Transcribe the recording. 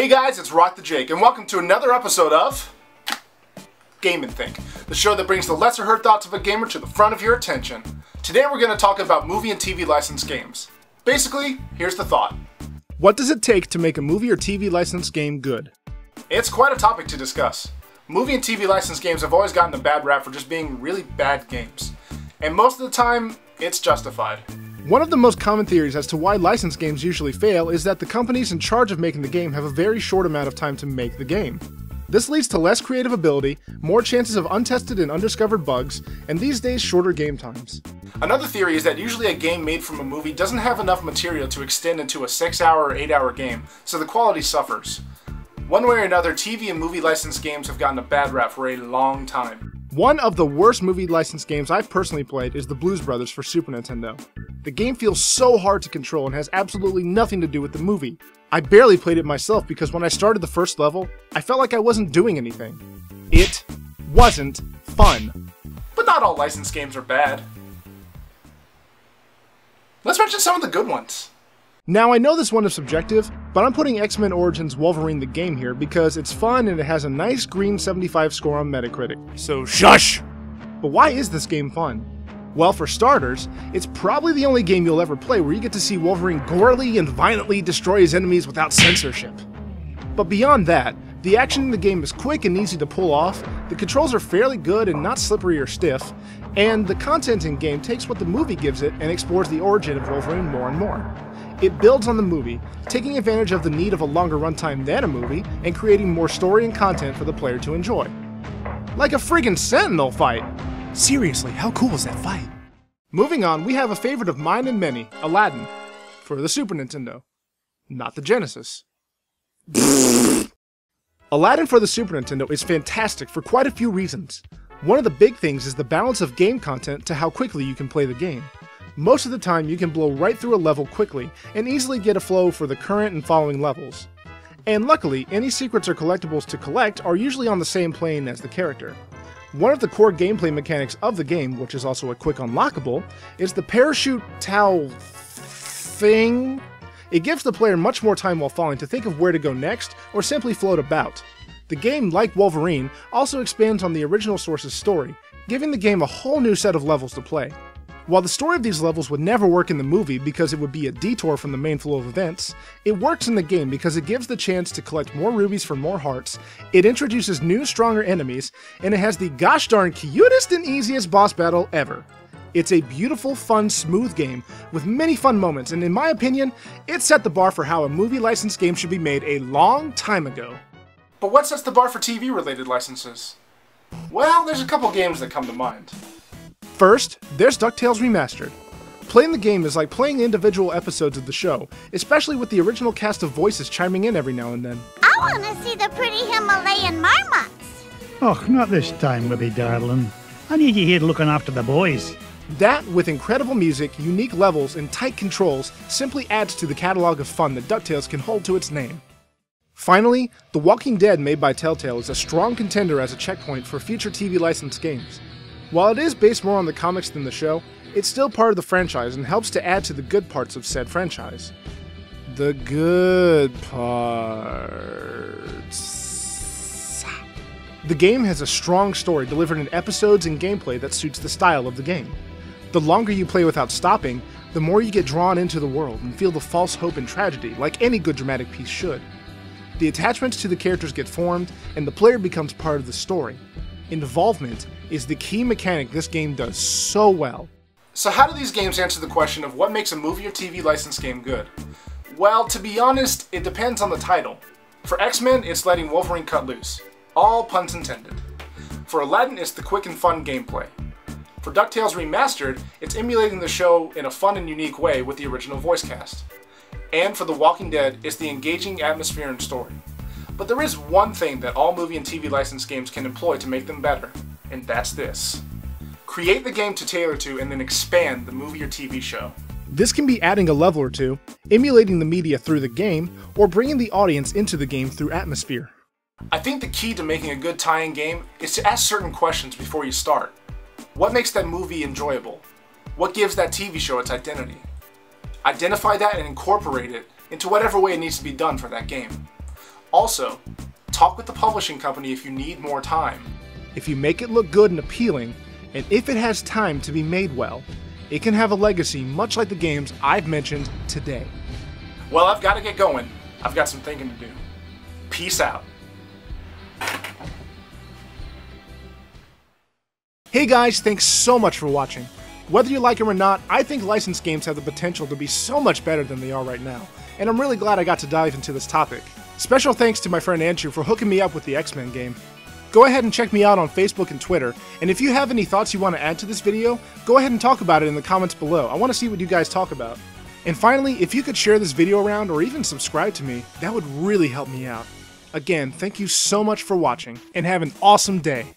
Hey guys, it's Rock the Jake, and welcome to another episode of Game and Think, the show that brings the lesser heard thoughts of a gamer to the front of your attention. Today we're going to talk about movie and TV licensed games. Basically, here's the thought. What does it take to make a movie or TV licensed game good? It's quite a topic to discuss. Movie and TV licensed games have always gotten a bad rap for just being really bad games. And most of the time, it's justified. One of the most common theories as to why licensed games usually fail is that the companies in charge of making the game have a very short amount of time to make the game. This leads to less creative ability, more chances of untested and undiscovered bugs, and these days shorter game times. Another theory is that usually a game made from a movie doesn't have enough material to extend into a 6-hour or 8-hour game, so the quality suffers. One way or another, TV and movie licensed games have gotten a bad rap for a long time. One of the worst movie licensed games I've personally played is the Blues Brothers for Super Nintendo. The game feels so hard to control and has absolutely nothing to do with the movie. I barely played it myself because when I started the first level, I felt like I wasn't doing anything. It wasn't fun. But not all licensed games are bad. Let's mention some of the good ones. Now I know this one is subjective, but I'm putting Xmen Origins Wolverine the game here because it's fun and it has a nice green 75 score on Metacritic. So shush! But why is this game fun? Well, for starters, it's probably the only game you'll ever play where you get to see Wolverine gorily and violently destroy his enemies without censorship. But beyond that, the action in the game is quick and easy to pull off, the controls are fairly good and not slippery or stiff, and the content in game takes what the movie gives it and explores the origin of Wolverine more and more. It builds on the movie, taking advantage of the need of a longer runtime than a movie, and creating more story and content for the player to enjoy. Like a friggin' Sentinel fight! Seriously, how cool is that fight? Moving on, we have a favorite of mine and many, Aladdin, for the Super Nintendo, not the Genesis. Aladdin for the Super Nintendo is fantastic for quite a few reasons. One of the big things is the balance of game content to how quickly you can play the game. Most of the time you can blow right through a level quickly and easily get a flow for the current and following levels. And luckily, any secrets or collectibles to collect are usually on the same plane as the character. One of the core gameplay mechanics of the game, which is also a quick unlockable, is the parachute towel thing. It gives the player much more time while falling to think of where to go next, or simply float about. The game, like Wolverine, also expands on the original source's story, giving the game a whole new set of levels to play. While the story of these levels would never work in the movie because it would be a detour from the main flow of events, it works in the game because it gives the chance to collect more rubies for more hearts, it introduces new, stronger enemies, and it has the gosh darn cutest and easiest boss battle ever. It's a beautiful, fun, smooth game with many fun moments, and in my opinion, it set the bar for how a movie licensed game should be made a long time ago. But what sets the bar for TV-related licenses? Well, there's a couple games that come to mind. First, there's Ducktales Remastered. Playing the game is like playing individual episodes of the show, especially with the original cast of voices chiming in every now and then. I want to see the pretty Himalayan marmots. Oh, not this time, Libby darling. I need you here looking after the boys. That, with incredible music, unique levels, and tight controls, simply adds to the catalog of fun that DuckTales can hold to its name. Finally, The Walking Dead made by Telltale is a strong contender as a checkpoint for future TV licensed games. While it is based more on the comics than the show, it's still part of the franchise and helps to add to the good parts of said franchise. The good parts. The game has a strong story delivered in episodes and gameplay that suits the style of the game. The longer you play without stopping, the more you get drawn into the world and feel the false hope and tragedy, like any good dramatic piece should. The attachments to the characters get formed, and the player becomes part of the story. Involvement is the key mechanic this game does so well. So how do these games answer the question of what makes a movie or TV licensed game good? Well, to be honest, it depends on the title. For Xmen, it's letting Wolverine cut loose. All puns intended. For Aladdin, it's the quick and fun gameplay. For Ducktales Remastered, it's emulating the show in a fun and unique way with the original voice cast. And for The Walking Dead, it's the engaging atmosphere and story. But there is one thing that all movie and TV licensed games can employ to make them better, and that's this. Create the game to tailor to and then expand the movie or TV show. This can be adding a level or two, emulating the media through the game, or bringing the audience into the game through atmosphere. I think the key to making a good tie-in game is to ask certain questions before you start. What makes that movie enjoyable? What gives that TV show its identity? Identify that and incorporate it into whatever way it needs to be done for that game. Also, talk with the publishing company if you need more time. If you make it look good and appealing, and if it has time to be made well, it can have a legacy much like the games I've mentioned today. Well, I've got to get going. I've got some thinking to do. Peace out. Hey guys, thanks so much for watching. Whether you like them or not, I think licensed games have the potential to be so much better than they are right now, and I'm really glad I got to dive into this topic. Special thanks to my friend Andrew for hooking me up with the X-Men game. Go ahead and check me out on Facebook and Twitter, and if you have any thoughts you want to add to this video, go ahead and talk about it in the comments below. I want to see what you guys talk about. And finally, if you could share this video around or even subscribe to me, that would really help me out. Again, thank you so much for watching, and have an awesome day.